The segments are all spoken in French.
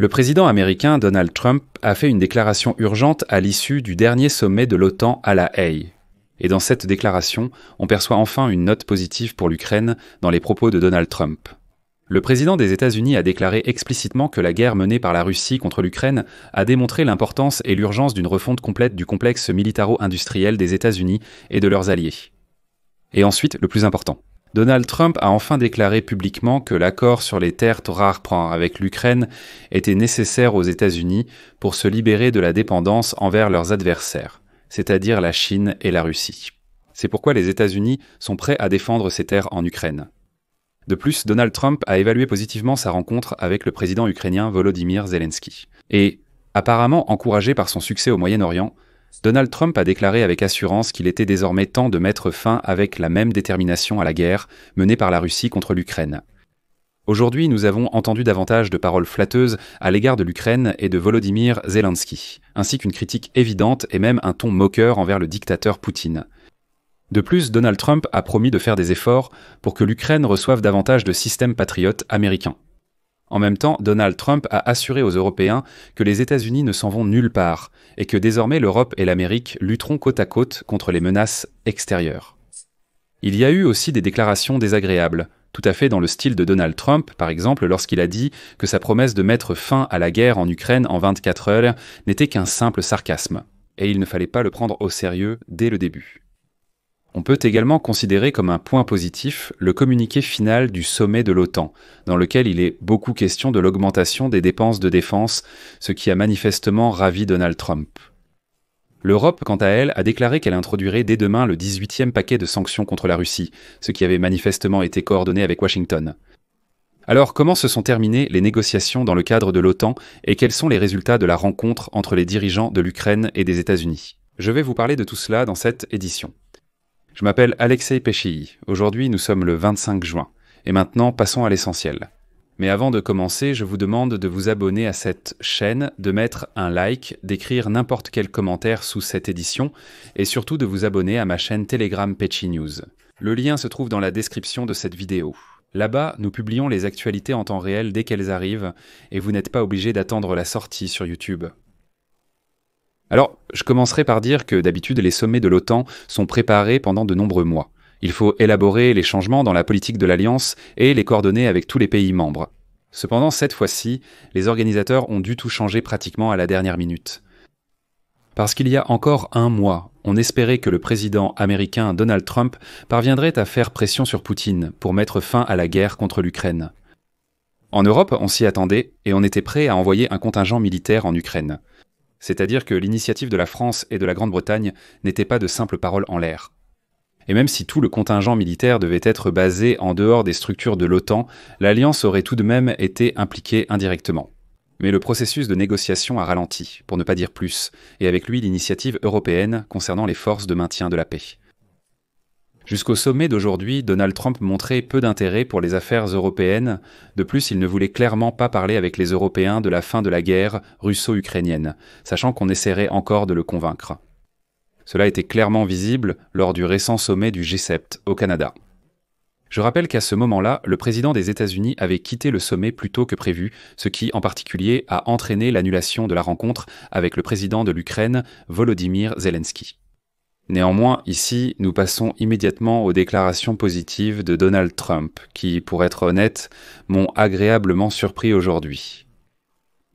Le président américain Donald Trump a fait une déclaration urgente à l'issue du dernier sommet de l'OTAN à La Haye. Et dans cette déclaration, on perçoit enfin une note positive pour l'Ukraine dans les propos de Donald Trump. Le président des États-Unis a déclaré explicitement que la guerre menée par la Russie contre l'Ukraine a démontré l'importance et l'urgence d'une refonte complète du complexe militaro-industriel des États-Unis et de leurs alliés. Et ensuite, le plus important. Donald Trump a enfin déclaré publiquement que l'accord sur les terres rares avec l'Ukraine était nécessaire aux États-Unis pour se libérer de la dépendance envers leurs adversaires, c'est-à-dire la Chine et la Russie. C'est pourquoi les États-Unis sont prêts à défendre ces terres en Ukraine. De plus, Donald Trump a évalué positivement sa rencontre avec le président ukrainien Volodymyr Zelensky. Et, apparemment encouragé par son succès au Moyen-Orient, Donald Trump a déclaré avec assurance qu'il était désormais temps de mettre fin avec la même détermination à la guerre menée par la Russie contre l'Ukraine. Aujourd'hui, nous avons entendu davantage de paroles flatteuses à l'égard de l'Ukraine et de Volodymyr Zelensky, ainsi qu'une critique évidente et même un ton moqueur envers le dictateur Poutine. De plus, Donald Trump a promis de faire des efforts pour que l'Ukraine reçoive davantage de systèmes patriotes américains. En même temps, Donald Trump a assuré aux Européens que les États-Unis ne s'en vont nulle part et que désormais l'Europe et l'Amérique lutteront côte à côte contre les menaces extérieures. Il y a eu aussi des déclarations désagréables, tout à fait dans le style de Donald Trump, par exemple lorsqu'il a dit que sa promesse de mettre fin à la guerre en Ukraine en 24 heures n'était qu'un simple sarcasme, et il ne fallait pas le prendre au sérieux dès le début. On peut également considérer comme un point positif le communiqué final du sommet de l'OTAN, dans lequel il est beaucoup question de l'augmentation des dépenses de défense, ce qui a manifestement ravi Donald Trump. L'Europe, quant à elle, a déclaré qu'elle introduirait dès demain le 18e paquet de sanctions contre la Russie, ce qui avait manifestement été coordonné avec Washington. Alors, comment se sont terminées les négociations dans le cadre de l'OTAN et quels sont les résultats de la rencontre entre les dirigeants de l'Ukraine et des États-Unis ? Je vais vous parler de tout cela dans cette édition. Je m'appelle Alexei Peschiy. Aujourd'hui, nous sommes le 25 juin. Et maintenant, passons à l'essentiel. Mais avant de commencer, je vous demande de vous abonner à cette chaîne, de mettre un like, d'écrire n'importe quel commentaire sous cette édition, et surtout de vous abonner à ma chaîne Telegram Peschiy News. Le lien se trouve dans la description de cette vidéo. Là-bas, nous publions les actualités en temps réel dès qu'elles arrivent, et vous n'êtes pas obligé d'attendre la sortie sur YouTube. Alors, je commencerai par dire que d'habitude, les sommets de l'OTAN sont préparés pendant de nombreux mois. Il faut élaborer les changements dans la politique de l'Alliance et les coordonner avec tous les pays membres. Cependant, cette fois-ci, les organisateurs ont dû tout changer pratiquement à la dernière minute. Parce qu'il y a encore un mois, on espérait que le président américain Donald Trump parviendrait à faire pression sur Poutine pour mettre fin à la guerre contre l'Ukraine. En Europe, on s'y attendait et on était prêt à envoyer un contingent militaire en Ukraine. C'est-à-dire que l'initiative de la France et de la Grande-Bretagne n'était pas de simples paroles en l'air. Et même si tout le contingent militaire devait être basé en dehors des structures de l'OTAN, l'Alliance aurait tout de même été impliquée indirectement. Mais le processus de négociation a ralenti, pour ne pas dire plus, et avec lui l'initiative européenne concernant les forces de maintien de la paix. Jusqu'au sommet d'aujourd'hui, Donald Trump montrait peu d'intérêt pour les affaires européennes. De plus, il ne voulait clairement pas parler avec les Européens de la fin de la guerre russo-ukrainienne, sachant qu'on essaierait encore de le convaincre. Cela était clairement visible lors du récent sommet du G7 au Canada. Je rappelle qu'à ce moment-là, le président des États-Unis avait quitté le sommet plus tôt que prévu, ce qui, en particulier, a entraîné l'annulation de la rencontre avec le président de l'Ukraine, Volodymyr Zelensky. Néanmoins, ici, nous passons immédiatement aux déclarations positives de Donald Trump, qui, pour être honnête, m'ont agréablement surpris aujourd'hui.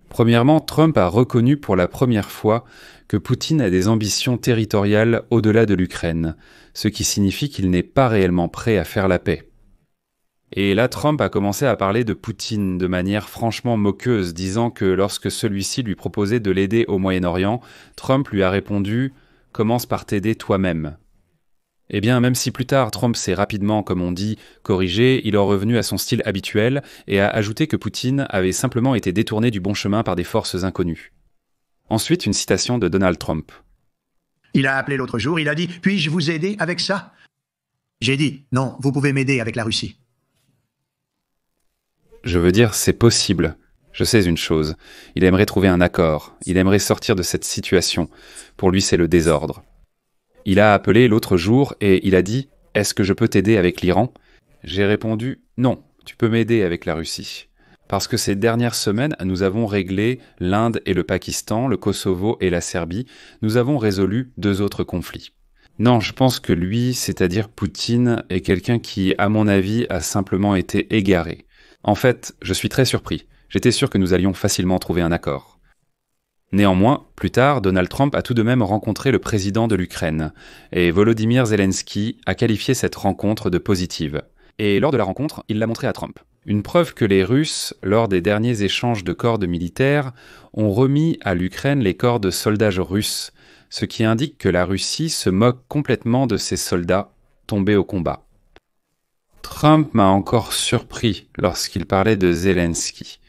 Premièrement, Trump a reconnu pour la première fois que Poutine a des ambitions territoriales au-delà de l'Ukraine, ce qui signifie qu'il n'est pas réellement prêt à faire la paix. Et là, Trump a commencé à parler de Poutine de manière franchement moqueuse, disant que lorsque celui-ci lui proposait de l'aider au Moyen-Orient, Trump lui a répondu « Commence par t'aider toi-même ». Eh bien, même si plus tard Trump s'est rapidement, comme on dit, corrigé, il est revenu à son style habituel et a ajouté que Poutine avait simplement été détourné du bon chemin par des forces inconnues. Ensuite, une citation de Donald Trump. Il a appelé l'autre jour, il a dit « Puis-je vous aider avec ça ?» J'ai dit « Non, vous pouvez m'aider avec la Russie. » Je veux dire, c'est possible. Je sais une chose, il aimerait trouver un accord, il aimerait sortir de cette situation. Pour lui, c'est le désordre. Il a appelé l'autre jour et il a dit « Est-ce que je peux t'aider avec l'Iran ?» J'ai répondu « Non, tu peux m'aider avec la Russie. » Parce que ces dernières semaines, nous avons réglé l'Inde et le Pakistan, le Kosovo et la Serbie. Nous avons résolu 2 autres conflits. Non, je pense que lui, c'est-à-dire Poutine, est quelqu'un qui, à mon avis, a simplement été égaré. En fait, je suis très surpris. J'étais sûr que nous allions facilement trouver un accord. Néanmoins, plus tard, Donald Trump a tout de même rencontré le président de l'Ukraine, et Volodymyr Zelensky a qualifié cette rencontre de positive. Et lors de la rencontre, il l'a montré à Trump. Une preuve que les Russes, lors des derniers échanges de corps de militaires, ont remis à l'Ukraine les corps de soldats russes, ce qui indique que la Russie se moque complètement de ces soldats tombés au combat. Trump m'a encore surpris lorsqu'il parlait de Zelensky.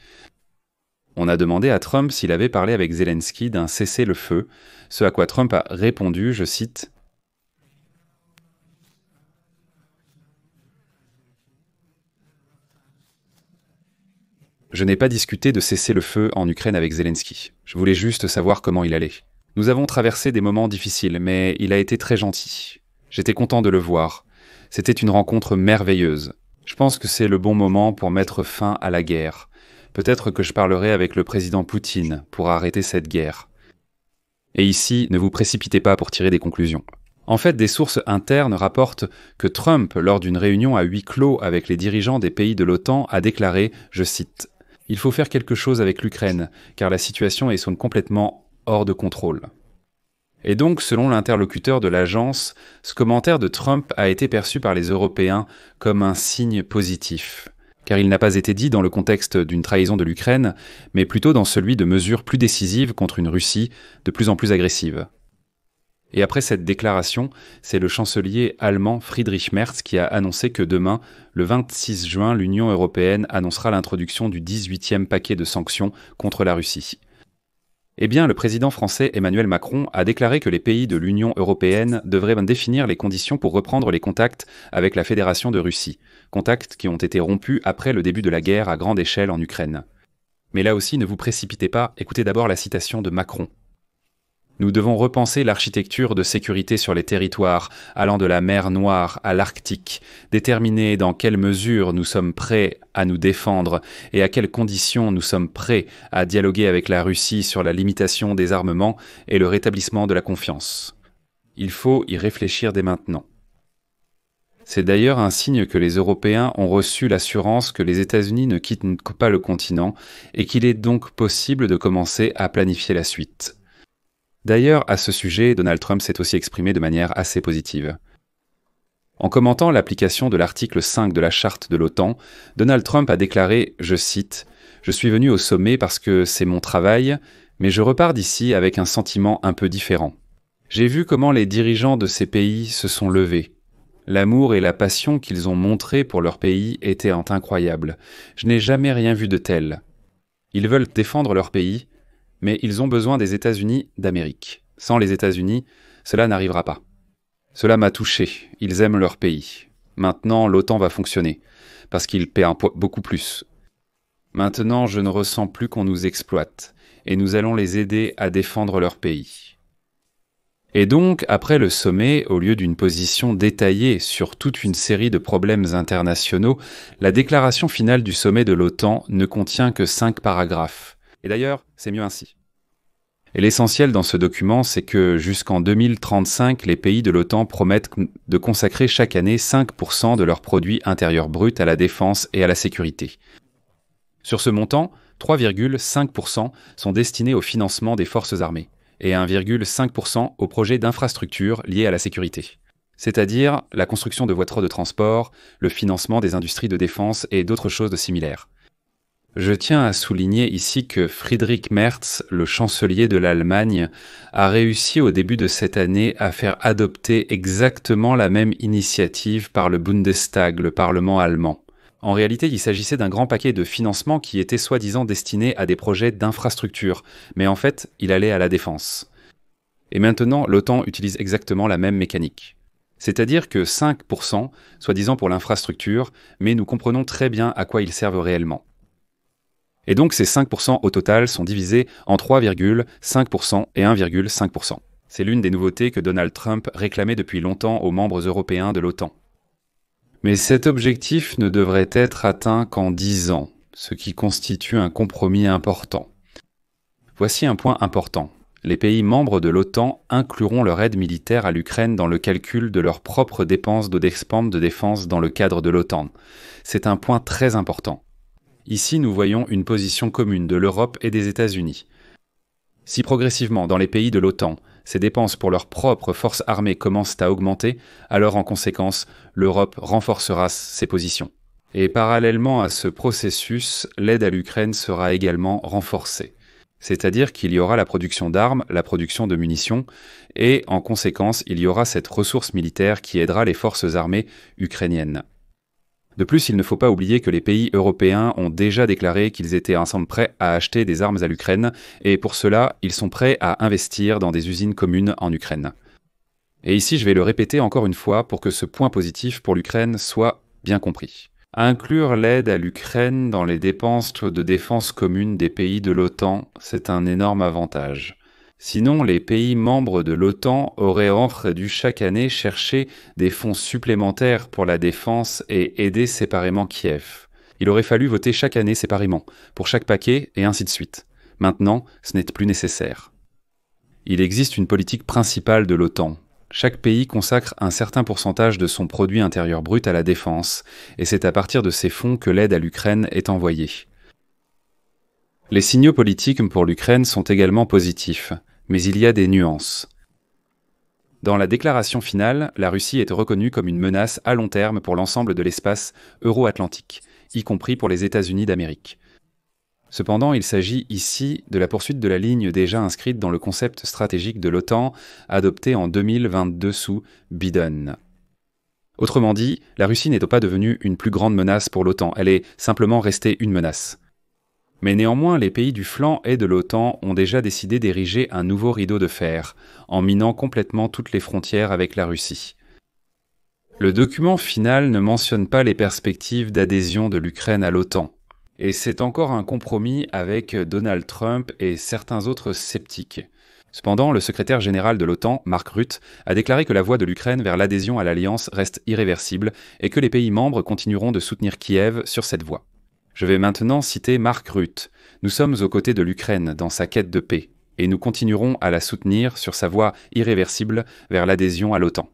On a demandé à Trump s'il avait parlé avec Zelensky d'un cessez-le-feu, ce à quoi Trump a répondu, je cite, « Je n'ai pas discuté de cessez-le-feu en Ukraine avec Zelensky. Je voulais juste savoir comment il allait. Nous avons traversé des moments difficiles, mais il a été très gentil. J'étais content de le voir. C'était une rencontre merveilleuse. Je pense que c'est le bon moment pour mettre fin à la guerre. Peut-être que je parlerai avec le président Poutine pour arrêter cette guerre. Et ici, ne vous précipitez pas pour tirer des conclusions. » En fait, des sources internes rapportent que Trump, lors d'une réunion à huis clos avec les dirigeants des pays de l'OTAN, a déclaré, je cite, « Il faut faire quelque chose avec l'Ukraine, car la situation est complètement hors de contrôle. » Et donc, selon l'interlocuteur de l'agence, ce commentaire de Trump a été perçu par les Européens comme un signe positif, car il n'a pas été dit dans le contexte d'une trahison de l'Ukraine, mais plutôt dans celui de mesures plus décisives contre une Russie de plus en plus agressive. Et après cette déclaration, c'est le chancelier allemand Friedrich Merz qui a annoncé que demain, le 26 juin, l'Union européenne annoncera l'introduction du 18e paquet de sanctions contre la Russie. Eh bien, le président français Emmanuel Macron a déclaré que les pays de l'Union européenne devraient définir les conditions pour reprendre les contacts avec la Fédération de Russie, contacts qui ont été rompus après le début de la guerre à grande échelle en Ukraine. Mais là aussi, ne vous précipitez pas, écoutez d'abord la citation de Macron. Nous devons repenser l'architecture de sécurité sur les territoires, allant de la mer Noire à l'Arctique, déterminer dans quelle mesure nous sommes prêts à nous défendre et à quelles conditions nous sommes prêts à dialoguer avec la Russie sur la limitation des armements et le rétablissement de la confiance. Il faut y réfléchir dès maintenant. C'est d'ailleurs un signe que les Européens ont reçu l'assurance que les États-Unis ne quittent pas le continent et qu'il est donc possible de commencer à planifier la suite. D'ailleurs, à ce sujet, Donald Trump s'est aussi exprimé de manière assez positive. En commentant l'application de l'article 5 de la charte de l'OTAN, Donald Trump a déclaré, je cite, « Je suis venu au sommet parce que c'est mon travail, mais je repars d'ici avec un sentiment un peu différent. J'ai vu comment les dirigeants de ces pays se sont levés. L'amour et la passion qu'ils ont montrés pour leur pays étaient incroyables. Je n'ai jamais rien vu de tel. Ils veulent défendre leur pays, mais ils ont besoin des États-Unis d'Amérique. Sans les États-Unis, cela n'arrivera pas. Cela m'a touché, ils aiment leur pays. Maintenant, l'OTAN va fonctionner, parce qu'ils paient beaucoup plus. Maintenant, je ne ressens plus qu'on nous exploite, et nous allons les aider à défendre leur pays. » Et donc, après le sommet, au lieu d'une position détaillée sur toute une série de problèmes internationaux, la déclaration finale du sommet de l'OTAN ne contient que 5 paragraphes. Et d'ailleurs, c'est mieux ainsi. Et l'essentiel dans ce document, c'est que jusqu'en 2035, les pays de l'OTAN promettent de consacrer chaque année 5% de leur produit intérieur brut à la défense et à la sécurité. Sur ce montant, 3,5% sont destinés au financement des forces armées et 1,5% aux projets d'infrastructures liés à la sécurité, c'est-à-dire la construction de voitures de transport, le financement des industries de défense et d'autres choses similaires. Je tiens à souligner ici que Friedrich Merz, le chancelier de l'Allemagne, a réussi au début de cette année à faire adopter exactement la même initiative par le Bundestag, le Parlement allemand. En réalité, il s'agissait d'un grand paquet de financement qui était soi-disant destiné à des projets d'infrastructure, mais en fait, il allait à la défense. Et maintenant, l'OTAN utilise exactement la même mécanique. C'est-à-dire que 5%, soi-disant pour l'infrastructure, mais nous comprenons très bien à quoi ils servent réellement. Et donc ces 5% au total sont divisés en 3,5% et 1,5%. C'est l'une des nouveautés que Donald Trump réclamait depuis longtemps aux membres européens de l'OTAN. Mais cet objectif ne devrait être atteint qu'en 10 ans, ce qui constitue un compromis important. Voici un point important. Les pays membres de l'OTAN incluront leur aide militaire à l'Ukraine dans le calcul de leurs propres dépenses de défense dans le cadre de l'OTAN. C'est un point très important. Ici, nous voyons une position commune de l'Europe et des États-Unis. Si progressivement, dans les pays de l'OTAN, ces dépenses pour leurs propres forces armées commencent à augmenter, alors en conséquence, l'Europe renforcera ses positions. Et parallèlement à ce processus, l'aide à l'Ukraine sera également renforcée. C'est-à-dire qu'il y aura la production d'armes, la production de munitions, et en conséquence, il y aura cette ressource militaire qui aidera les forces armées ukrainiennes. De plus, il ne faut pas oublier que les pays européens ont déjà déclaré qu'ils étaient ensemble prêts à acheter des armes à l'Ukraine, et pour cela, ils sont prêts à investir dans des usines communes en Ukraine. Et ici, je vais le répéter encore une fois pour que ce point positif pour l'Ukraine soit bien compris. Inclure l'aide à l'Ukraine dans les dépenses de défense communes des pays de l'OTAN, c'est un énorme avantage. Sinon, les pays membres de l'OTAN auraient dû chaque année chercher des fonds supplémentaires pour la défense et aider séparément Kiev. Il aurait fallu voter chaque année séparément, pour chaque paquet et ainsi de suite. Maintenant, ce n'est plus nécessaire. Il existe une politique principale de l'OTAN. Chaque pays consacre un certain pourcentage de son produit intérieur brut à la défense, et c'est à partir de ces fonds que l'aide à l'Ukraine est envoyée. Les signaux politiques pour l'Ukraine sont également positifs, mais il y a des nuances. Dans la déclaration finale, la Russie est reconnue comme une menace à long terme pour l'ensemble de l'espace euro-atlantique, y compris pour les États-Unis d'Amérique. Cependant, il s'agit ici de la poursuite de la ligne déjà inscrite dans le concept stratégique de l'OTAN, adopté en 2022 sous Biden. Autrement dit, la Russie n'est pas devenue une plus grande menace pour l'OTAN, elle est simplement restée une menace. Mais néanmoins, les pays du flanc et de l'OTAN ont déjà décidé d'ériger un nouveau rideau de fer, en minant complètement toutes les frontières avec la Russie. Le document final ne mentionne pas les perspectives d'adhésion de l'Ukraine à l'OTAN, et c'est encore un compromis avec Donald Trump et certains autres sceptiques. Cependant, le secrétaire général de l'OTAN, Mark Rutte, a déclaré que la voie de l'Ukraine vers l'adhésion à l'Alliance reste irréversible et que les pays membres continueront de soutenir Kiev sur cette voie. Je vais maintenant citer Mark Rutte. Nous sommes aux côtés de l'Ukraine dans sa quête de paix, et nous continuerons à la soutenir sur sa voie irréversible vers l'adhésion à l'OTAN.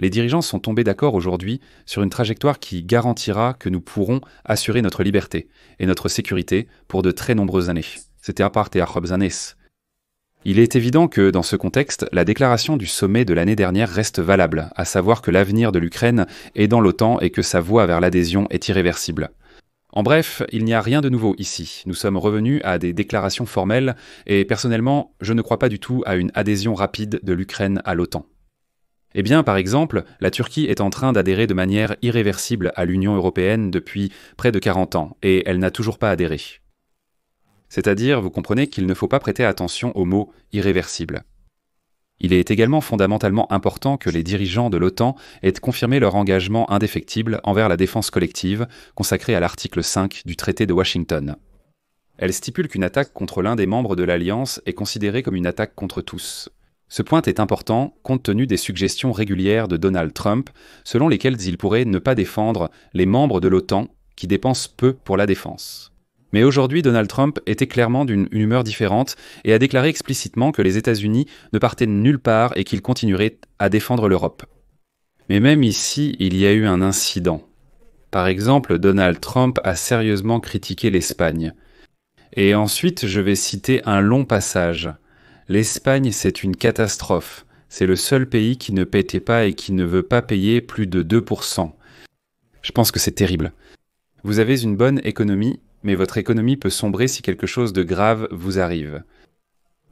Les dirigeants sont tombés d'accord aujourd'hui sur une trajectoire qui garantira que nous pourrons assurer notre liberté et notre sécurité pour de très nombreuses années. C'était à part et à années. Il est évident que, dans ce contexte, la déclaration du sommet de l'année dernière reste valable, à savoir que l'avenir de l'Ukraine est dans l'OTAN et que sa voie vers l'adhésion est irréversible. En bref, il n'y a rien de nouveau ici. Nous sommes revenus à des déclarations formelles et personnellement, je ne crois pas du tout à une adhésion rapide de l'Ukraine à l'OTAN. Eh bien, par exemple, la Turquie est en train d'adhérer de manière irréversible à l'Union européenne depuis près de 40 ans et elle n'a toujours pas adhéré. C'est-à-dire, vous comprenez qu'il ne faut pas prêter attention au mot « irréversible ». Il est également fondamentalement important que les dirigeants de l'OTAN aient confirmé leur engagement indéfectible envers la défense collective, consacrée à l'article 5 du traité de Washington. Elle stipule qu'une attaque contre l'un des membres de l'Alliance est considérée comme une attaque contre tous. Ce point est important compte tenu des suggestions régulières de Donald Trump, selon lesquelles il pourrait ne pas défendre les membres de l'OTAN qui dépensent peu pour la défense. Mais aujourd'hui, Donald Trump était clairement d'une humeur différente et a déclaré explicitement que les États-Unis ne partaient de nulle part et qu'ils continueraient à défendre l'Europe. Mais même ici, il y a eu un incident. Par exemple, Donald Trump a sérieusement critiqué l'Espagne. Et ensuite, je vais citer un long passage. L'Espagne, c'est une catastrophe. C'est le seul pays qui ne payait pas et qui ne veut pas payer plus de 2%. Je pense que c'est terrible. Vous avez une bonne économie, mais votre économie peut sombrer si quelque chose de grave vous arrive.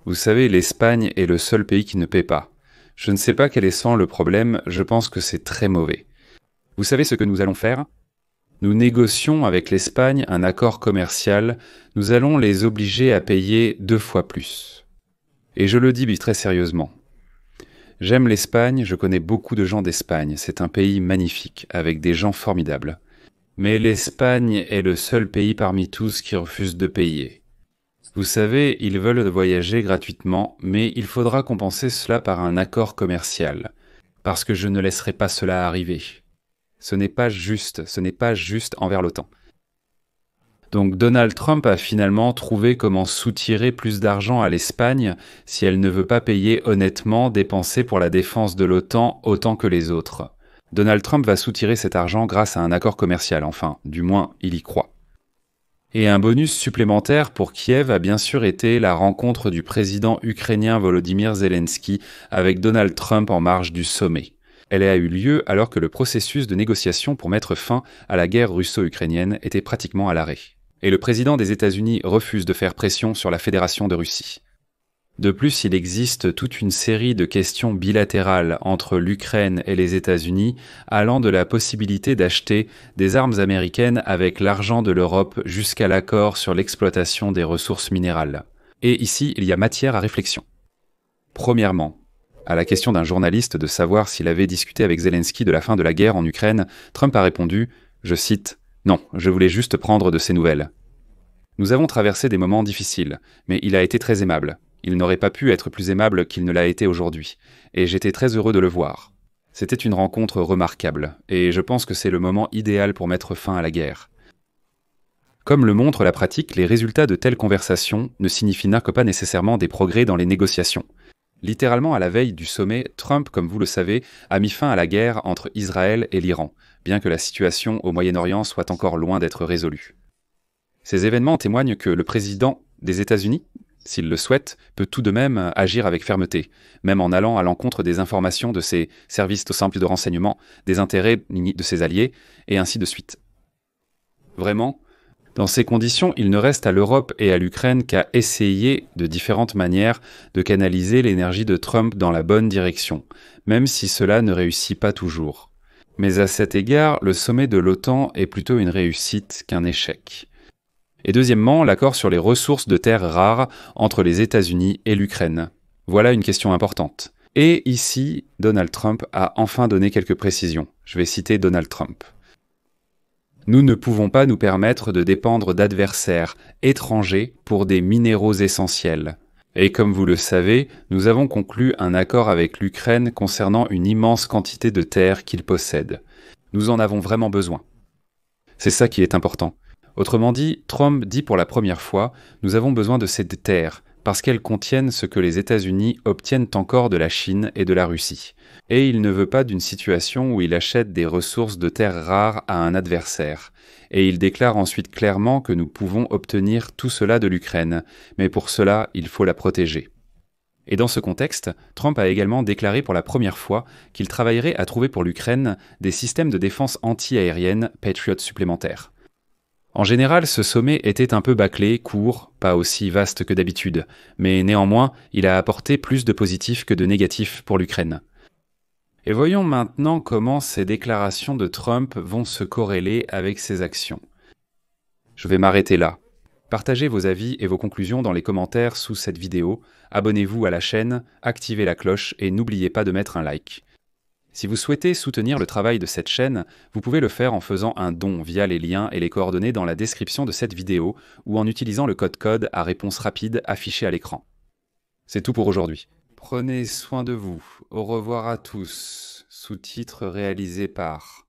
Vous savez, l'Espagne est le seul pays qui ne paie pas. Je ne sais pas quel est sans le problème, je pense que c'est très mauvais. Vous savez ce que nous allons faire ? Nous négocions avec l'Espagne un accord commercial, nous allons les obliger à payer 2 fois plus. Et je le dis très sérieusement. J'aime l'Espagne, je connais beaucoup de gens d'Espagne, c'est un pays magnifique, avec des gens formidables. Mais l'Espagne est le seul pays parmi tous qui refuse de payer. Vous savez, ils veulent voyager gratuitement, mais il faudra compenser cela par un accord commercial, parce que je ne laisserai pas cela arriver. Ce n'est pas juste envers l'OTAN. Donc Donald Trump a finalement trouvé comment soutirer plus d'argent à l'Espagne si elle ne veut pas payer honnêtement dépensé pour la défense de l'OTAN autant que les autres. Donald Trump va soutirer cet argent grâce à un accord commercial, enfin, du moins il y croit. Et un bonus supplémentaire pour Kiev a bien sûr été la rencontre du président ukrainien Volodymyr Zelensky avec Donald Trump en marge du sommet. Elle a eu lieu alors que le processus de négociation pour mettre fin à la guerre russo-ukrainienne était pratiquement à l'arrêt. Et le président des États-Unis refuse de faire pression sur la Fédération de Russie. De plus, il existe toute une série de questions bilatérales entre l'Ukraine et les États-Unis, allant de la possibilité d'acheter des armes américaines avec l'argent de l'Europe jusqu'à l'accord sur l'exploitation des ressources minérales. Et ici, il y a matière à réflexion. Premièrement, à la question d'un journaliste de savoir s'il avait discuté avec Zelensky de la fin de la guerre en Ukraine, Trump a répondu, je cite, « Non, je voulais juste prendre de ses nouvelles. » Nous avons traversé des moments difficiles, mais il a été très aimable. Il n'aurait pas pu être plus aimable qu'il ne l'a été aujourd'hui, et j'étais très heureux de le voir. C'était une rencontre remarquable, et je pense que c'est le moment idéal pour mettre fin à la guerre. Comme le montre la pratique, les résultats de telles conversations ne signifient pas nécessairement des progrès dans les négociations. Littéralement à la veille du sommet, Trump, comme vous le savez, a mis fin à la guerre entre Israël et l'Iran, bien que la situation au Moyen-Orient soit encore loin d'être résolue. Ces événements témoignent que le président des États-Unis, s'il le souhaite, peut tout de même agir avec fermeté, même en allant à l'encontre des informations de ses services simples de renseignement, des intérêts de ses alliés, et ainsi de suite. Vraiment, dans ces conditions, il ne reste à l'Europe et à l'Ukraine qu'à essayer, de différentes manières, de canaliser l'énergie de Trump dans la bonne direction, même si cela ne réussit pas toujours. Mais à cet égard, le sommet de l'OTAN est plutôt une réussite qu'un échec. Et deuxièmement, l'accord sur les ressources de terres rares entre les États-Unis et l'Ukraine. Voilà une question importante. Et ici, Donald Trump a enfin donné quelques précisions. Je vais citer Donald Trump. Nous ne pouvons pas nous permettre de dépendre d'adversaires étrangers pour des minéraux essentiels. Et comme vous le savez, nous avons conclu un accord avec l'Ukraine concernant une immense quantité de terres qu'il possède. Nous en avons vraiment besoin. C'est ça qui est important. Autrement dit, Trump dit pour la première fois, nous avons besoin de ces terres, parce qu'elles contiennent ce que les États-Unis obtiennent encore de la Chine et de la Russie. Et il ne veut pas d'une situation où il achète des ressources de terres rares à un adversaire. Et il déclare ensuite clairement que nous pouvons obtenir tout cela de l'Ukraine, mais pour cela, il faut la protéger. Et dans ce contexte, Trump a également déclaré pour la première fois qu'il travaillerait à trouver pour l'Ukraine des systèmes de défense anti-aérienne Patriot supplémentaires. En général, ce sommet était un peu bâclé, court, pas aussi vaste que d'habitude, mais néanmoins, il a apporté plus de positifs que de négatifs pour l'Ukraine. Et voyons maintenant comment ces déclarations de Trump vont se corréler avec ses actions. Je vais m'arrêter là. Partagez vos avis et vos conclusions dans les commentaires sous cette vidéo, abonnez-vous à la chaîne, activez la cloche et n'oubliez pas de mettre un like. Si vous souhaitez soutenir le travail de cette chaîne, vous pouvez le faire en faisant un don via les liens et les coordonnées dans la description de cette vidéo ou en utilisant le code à réponse rapide affiché à l'écran. C'est tout pour aujourd'hui. Prenez soin de vous. Au revoir à tous. Sous-titres réalisés par...